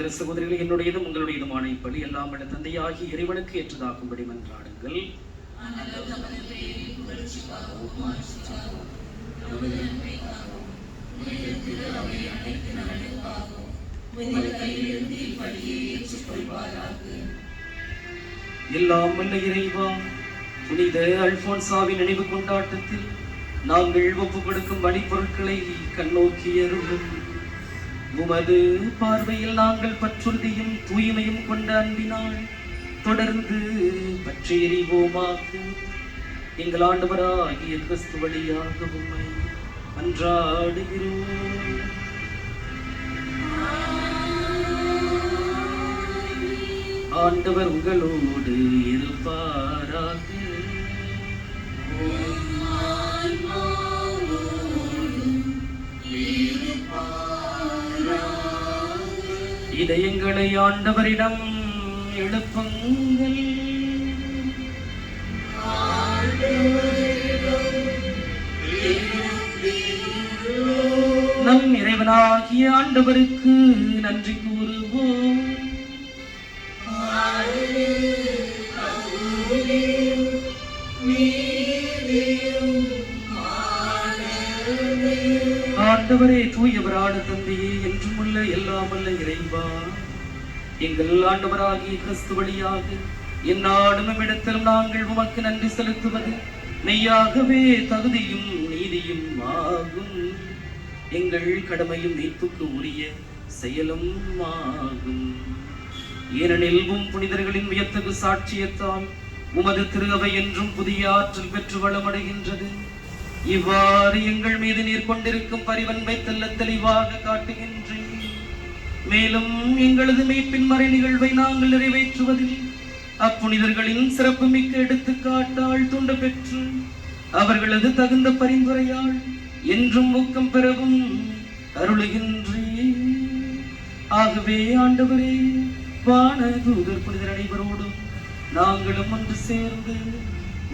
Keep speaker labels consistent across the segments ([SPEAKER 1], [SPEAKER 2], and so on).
[SPEAKER 1] சகோதர சகோதரிகள், என்னுடையதும் உங்களுடையதுமான இப்படி எல்லாம் வல்ல தந்தையாகி இறைவனுக்கு ஏற்றதாக்கும்படி மன்றாடுங்கள். எல்லாம் வல்ல இறைவா, புனித அல்போன்சாவின் நினைவு கொண்டாட்டத்தில் நாங்கள் ஒப்பு கொடுக்கும் வழிபொருட்களை கண்ணோக்கி அருளும். உமது பார்வையில் நாங்கள் பற்றுறுதியும் தூய்மையும் கொண்ட அன்பினால் தொடர்ந்து பற்றி எறிவோமாக. எங்கள் ஆண்டவராகிய கிறிஸ்து வழியாக உம்மை மன்றாடுகிறோம். ஆண்டவர் உங்களோடு இருப்பாராக. இதயங்களை ஆண்டவரிடம் எழுப்புங்கள். நம் இறைவனாகிய ஆண்டவருக்கு நன்றி கூறுவோம். ஆண்டவரே, தூயவரான தந்தையே, என்றும் உள்ள எல்லாம் வல்ல இறைவா, எங்கள் ஆண்டவராகிய கிறிஸ்து வழியாக எந்நாளும் இடத்திலும் நாங்கள் உமக்கு நன்றி செலுத்துவது மெய்யாகவே தகுதியும் நீதியும் ஆகும். எங்கள் கடமையும் மீட்புக்கு உரிய செயலும் ஆகும். ஏனெனில் புனிதர்களின் வியத்தகு சாட்சியத்தால் உமது திரு அவை என்றும் புதிய ஆற்றல் பெற்று வளமடைகின்றது. இவ்வாறு எங்கள் மீது நீர் கொண்டிருக்கும் பரிவன்பை தெளிவாக காட்டுகின்றேன். மேலும் எங்களது மீட்பின் மறை நிகழ்வை நாங்கள் நிறைவேற்றுவதில் அப்புனிதர்களின் சிறப்பு மிக்க எடுத்துக்காட்டால் தூண்ட பெற்று அவர்களது தகுந்த பரிந்துரையால் என்றும் ஊக்கம் பெறவும் அருளுகின்றேன். ஆகவே ஆண்டவரே, வான தூதர் புனிதர் அனைவரோடும் நாங்களும் ஒன்று சேர்ந்து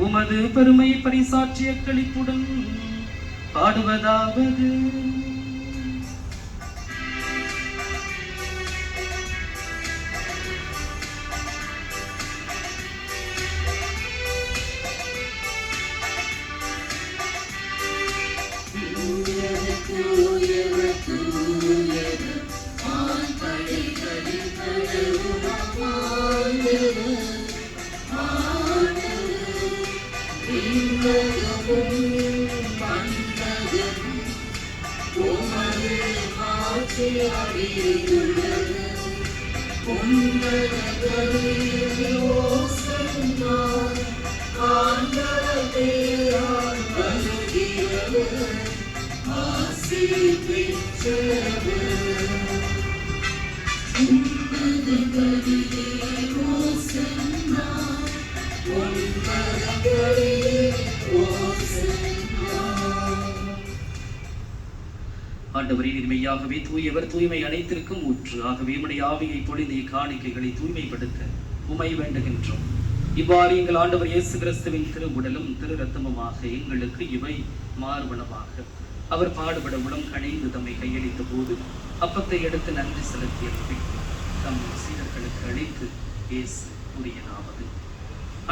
[SPEAKER 1] உமது பெருமை பரிசாற்றிய களிப்புடன் பாடுவதாவது. ஆண்டவரே, மெய்யாகவே தூயவர், தூய்மை அனைத்திற்கும் ஊற்று. ஆகவே உம்முடைய ஆவியை பொழிந்த காணிக்கைகளை தூய்மைப்படுத்த உமை வேண்டுகின்றோம். இவ்வாறு எங்கள் ஆண்டவர் இயேசு கிறிஸ்துவின் திருவுடலும் திரு ரத்தமுமாக எங்களுக்கு இவை மார்பனமாக. அவர் பாடுபட உளம் கணிந்து தம்மை கையளித்த போது அப்பத்தை எடுத்து நன்றி செலுத்திய தம் சீடர்களுக்கு அளித்து இயேசு கூறியதாவது: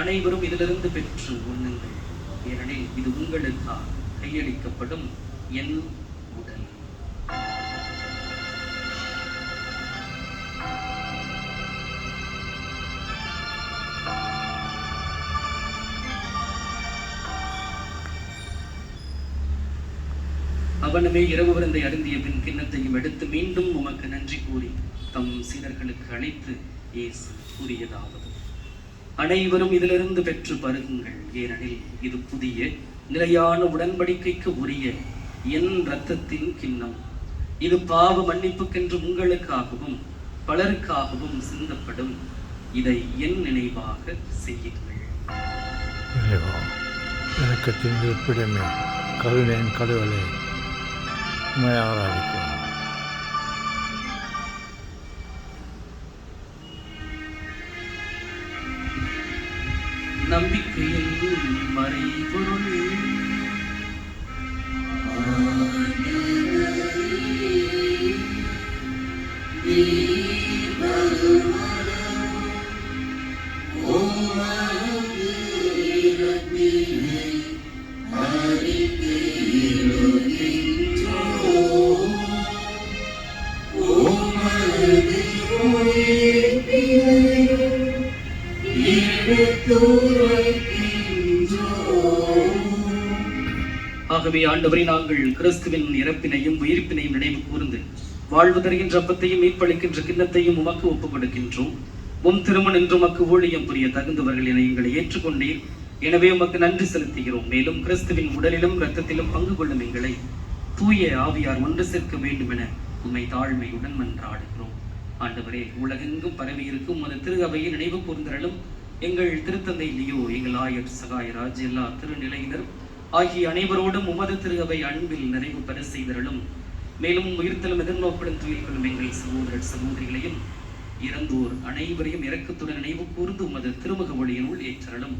[SPEAKER 1] அனைவரும் இதிலிருந்து பெற்று உண்ணுங்கள், ஏனெனில் இது உங்களுக்காக கையளிக்கப்படும் என் உடல். அவனுமே இரவு விருந்தை அருந்திய பின் கிண்ணத்தையும் எடுத்து மீண்டும் உமக்கு நன்றி கூறி தம் சீடர்களுக்கு அழைத்து இயேசு கூறியதாவது: அனைவரும் இதிலிருந்து பெற்று பருகுங்கள், ஏனெனில் இது புதிய நிலையான உடன்படிக்கைக்கு உரிய என் இரத்தத்தின் கிண்ணம். இது பாவ மன்னிப்புக்கென்று உங்களுக்காகவும் பலருக்காகவும் சிந்தப்படும். இதை என் நினைவாக செய்யுங்கள்.
[SPEAKER 2] இறக்கத்தின் இருப்பிடமே, கருணையின் கடவுளே, உம்மை ஆராதிக்கிறோம்.
[SPEAKER 1] நம்பிக்கையின் மறைபொருள்
[SPEAKER 3] நீர்
[SPEAKER 1] ஆகவே ஆண்டவரை நாங்கள் கிறிஸ்துவின் இறப்பினையும் உயிர்ப்பினையும் நினைவு கூர்ந்து வாழ்வு தருகின்ற அப்பத்தையும் மீட்பளிக்கின்ற கிண்ணத்தையும் உமக்கு ஒப்புக் கொடுக்கின்றோம். திருமண் என்று உமக்கு ஊழியம் புரிய தகுந்தவர்கள் என எங்களை ஏற்றுக்கொண்டீர். எனவே உமக்கு நன்றி செலுத்துகிறோம். மேலும் கிறிஸ்துவின் உடலிலும் இரத்தத்திலும் பங்கு கொள்ளும் எங்களை தூய ஆவியார் ஒன்று சேர்க்க வேண்டும் என உம்மை தாழ்மையுடன் மன்றாடுகிறோம். ஆண்டவரே, உலகெங்கும் பரவி இருக்கும் உமது திரு அவையை நினைவு கூர்ந்தரலும் எங்கள் திருத்தந்தை லியோ, எங்கள் ஆயர் சகாயராஜ், எல்லா திருநிலையினர் ஆகிய அனைவரோடும் உமது திரு அவை அன்பில் நிறைவு பெற செய்தரலும். மேலும் உயிர்த்தலும் எதிர்நோக்குடன் துயில் கொள்ளும் எங்கள் சகோதரர் சகோதரிகளையும் இறந்தோர் அனைவரையும் இரக்கத்துடன் நினைவு கூர்ந்து உமது திருமுக ஒளியினுள் ஏற்றலும்.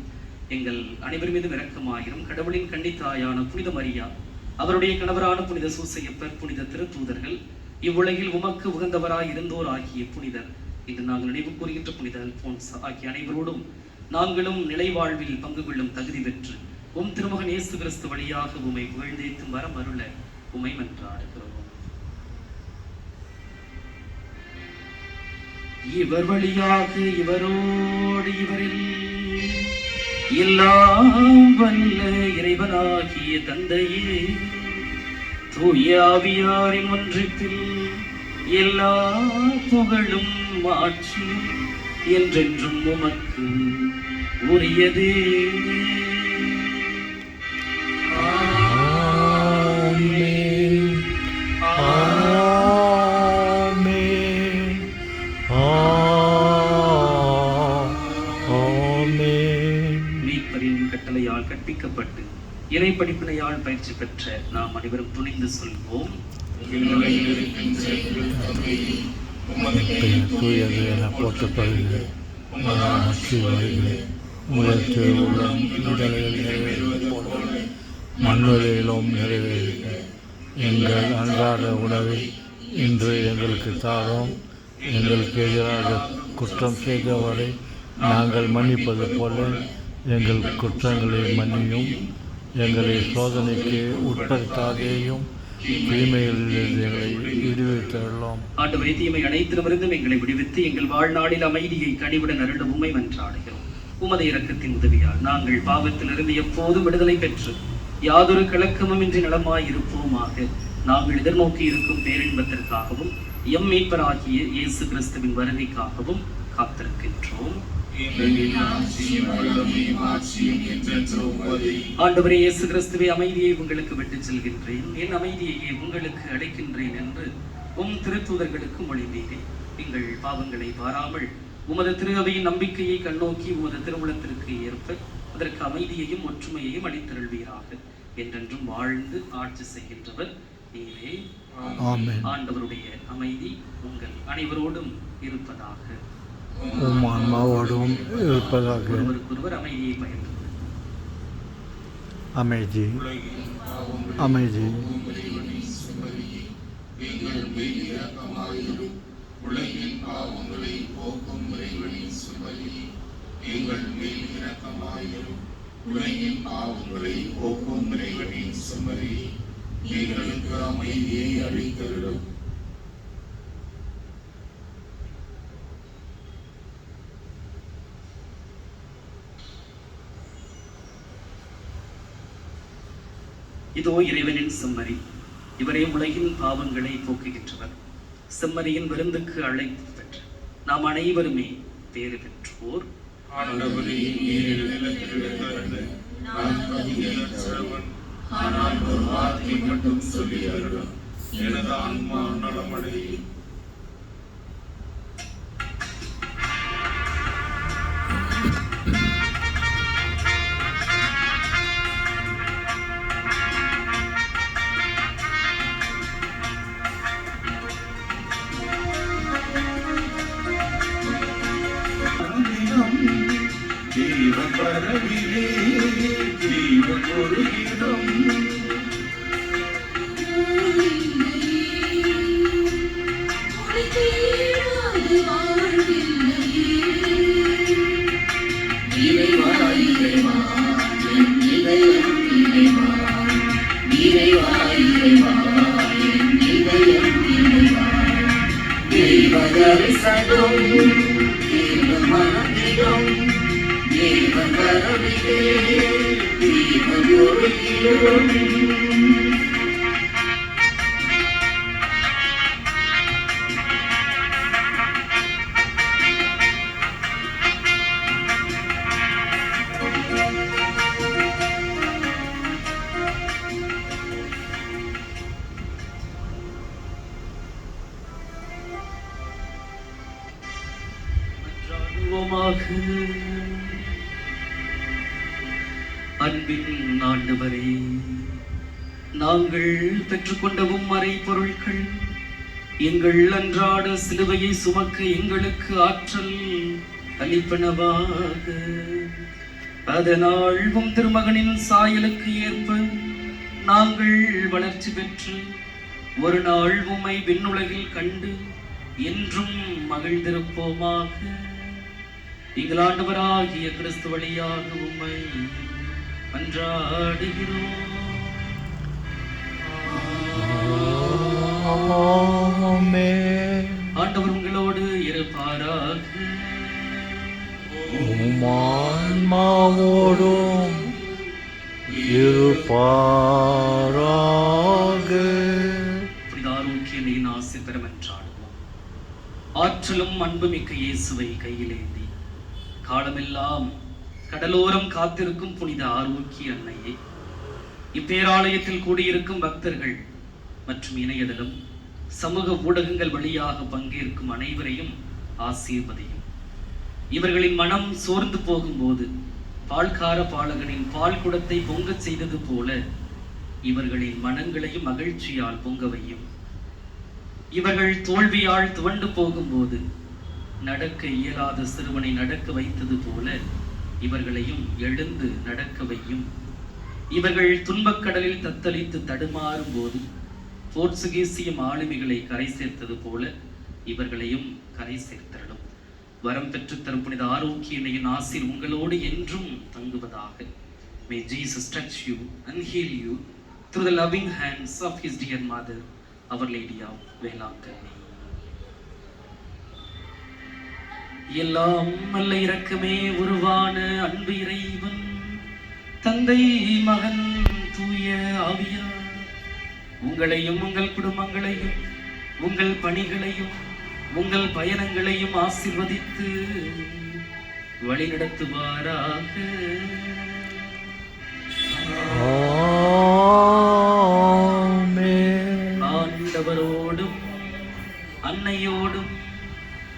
[SPEAKER 1] எங்கள் அனைவர் மீதும் இரக்கமாயிரும். கடவுளின் கன்னித்தாயான புனித மரியா, அவருடைய கணவரான புனித சூசையப்பர், புனித திருத்தூதர்கள், இவ்வுலகில் உமக்கு உகந்தவராய் இருந்தோர் ஆகிய புனிதர், இன்று நாங்கள் நினைவு கூறுகின்ற புனித அல்போன்ஸ் ஆகிய அனைவரோடும் நாங்களும் நிலைவாழ்வில் பங்கு கொள்ளும் தகுதி பெற்று திருமகன் இயேசு கிறிஸ்து வழியாக உம்மை புகழ்ந்தேத்தும் வரம் அருள உம்மை மன்றாடுகிறோம். இவர் வழியாக இவரோடு இவரில் எல்லாம் வல்ல இறைவனாகிய தந்தையே, தூய ஆவியாரின் ஒன்றிப்பில் எல்லா புகழும் ஆட்சியும் என்றென்றும் உமக்கு உரியதே. கட்டளையால் கற்பிக்கப்பட்டு இறை படிப்பினையால் பயிற்சி பெற்ற நாம் அனைவரும் துணிந்து சொல்வோம்.
[SPEAKER 2] தூயது என போற்றப்படுகிறது. மண்ணுலையிலும் நிறைவேறுக. எங்கள் அன்றாட உணவை இன்று எங்களுக்கு தாரோம். எங்களுக்கு எதிராக குற்றம் செய்தவரை நாங்கள் மன்னிப்பது போல எங்கள் குற்றங்களை மன்னியும். எங்களை சோதனைக்கு உட்படுத்தாதேயும், தீமைகளிலிருந்து எங்களை விடுவித்தருளும்.
[SPEAKER 1] ஆண்டவரே, தீமை அனைத்திலுமிருந்தும் எங்களை விடுவித்து எங்கள் வாழ்நாளில் அமைதியை கனிவுடன் அருள உம்மை மன்றாடுகிறோம். உமது இரக்கத்தின் உதவியால் நாங்கள் பாவத்திலிருந்து எப்போதும் விடுதலை பெற்று யாதொரு கலக்கமுமின்றி நலமாய் இருப்போமாக. நாங்கள் எதிர்நோக்கி இருக்கும் பேரின்பத்திற்காகவும் எம் மீட்பராகிய இயேசு கிறிஸ்துவின் வருகைக்காகவும் காத்திருக்கின்றோம். ஆண்டவரே இயேசு கிறிஸ்துவே, அமைதியை உங்களுக்கு விட்டுச் செல்கின்றேன், என் அமைதியையே உங்களுக்கு அளிக்கின்றேன் என்று திருத்தூதர்களுக்கு மொழிந்தீரே. எங்கள் பாவங்களை பாராமல் உமது திரு அவையின் நம்பிக்கையை கண்ணோக்கி உமது திருவுளத்திற்கு ஏற்ப அதற்கு அமைதியையும் ஒற்றுமையையும் அளித்தருள்வீராக. என்றென்றும் வாழ்ந்து ஆட்சி செய்கின்றவர் நீரே. ஆண்டவருடைய அமைதி உங்கள் அனைவரோடும் இருப்பதாக.
[SPEAKER 2] ஆன்மாவோடும் இருப்பதாக.
[SPEAKER 1] ஒருவருக்கொருவர் அமைதியை பகிர்ந்து
[SPEAKER 2] அமைதி அமைதி. உலகின் பாவங்களை போக்கும் இறைவனின் சுமரியே, எங்கள் மேல் இரக்கமாயிரும். உலகின் பாவங்களை போக்கும் இறைவனின் சுமரியே, எங்களுக்கு அமைதியை அளித்தருளும்.
[SPEAKER 1] இதோ இறைவனின் செம்மறி, இவரே உலகின் பாவங்களை போக்குகின்றவர். செம்மறியின் விருந்துக்கு அழைப்பு பெற்ற நாம் அனைவருமே பேறு பெற்றோர்.
[SPEAKER 3] ஆனால் ஒரு வார்த்தை மட்டும் சொல்லி அருளும், எனது ஆன்மா நலமடையும். ஜீவன் பரவிலே ஜீவன் ஒருகிடம், ஜீவன் பரவிலே ஜீவன் ஒருகிடம்.
[SPEAKER 1] மன்றாடுவோமாக. அன்பின் ஆண்டவரே, நாங்கள் பெற்றுக்கொண்ட மறை பொருட்கள் எங்கள் அன்றாட சிலுவையை சுமக்க எங்களுக்கு ஆற்றல் அளிப்பனவாக. அதனால் உம் திருமகனின் சாயலுக்கு ஏற்ப நாங்கள் வளர்ச்சி பெற்று ஒரு நாள் உம்மை விண்ணுலகில் கண்டு என்றும் மகிழ்ந்திருப்போமாக. எங்கள் ஆண்டவராகிய கிறிஸ்து வழியாக உம்மை மன்றாடுகிறோம். ஆண்டவர் உங்களோடு இருப்பாராக.
[SPEAKER 4] உம்மான்மாவோடும் இருப்பாராக.
[SPEAKER 1] புனித ஆரோக்கியனின் ஆசி பெறமென்றாடுவோம். ஆற்றலும் அன்புமிக்க இயேசுவை கையிலேந்தி காலமெல்லாம் கடலோரம் காத்திருக்கும் புனித ஆரோக்கிய அன்னையை, இப்பேராலயத்தில் கூடியிருக்கும் பக்தர்கள் மற்றும் இணையதளம் சமூக ஊடகங்கள் வழியாக பங்கேற்கும் அனைவரையும் ஆசீர்வதியும். இவர்களின் மனம் சோர்ந்து போகும்போது பால்கார பாலகனின் பால் குடத்தை பொங்கச் செய்தது போல இவர்களின் மனங்களையும் மகிழ்ச்சியால் பொங்க வையும். இவர்கள் தோல்வியால் துவண்டு போகும்போது நடக்க இயலாத சிறுவனை நடக்க வைத்தது போல இவர்களையும் எழுந்து நடக்க வையும். இவர்கள் துன்பக்கடலில் தத்தளித்து தடுமாறும் போது போர்ச்சுகீசிய மாலுமிகளை கரை சேர்த்தது போல இவர்களையும் கரை சேர்த்தரலும். வரம் பெற்று தரும் புனித ஆரோக்கியனின் ஆசீர் உங்களோடு என்றும் தங்குவதாக. May Jesus touch you and heal you through the loving hands of his dear mother, Our Lady of Velankanni. எல்லாம் அல்ல இரக்கமே உருவான அன்பு இறைவன் தந்தை மகன் தூய ஆவியார் உங்களையும் உங்கள் குடும்பங்களையும் உங்கள் பணிகளையும் உங்கள் பயணங்களையும் ஆசீர்வதித்து வழிநடத்துவாராக. ஆண்டவரோடும் அன்னையோடும்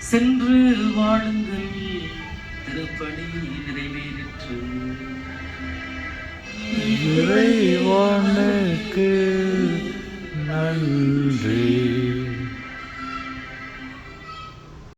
[SPEAKER 1] சென்று வாழுங்கள். திருப்பணி நிறைவேறிற்று.
[SPEAKER 4] இறைவனுக்கு நன்றி.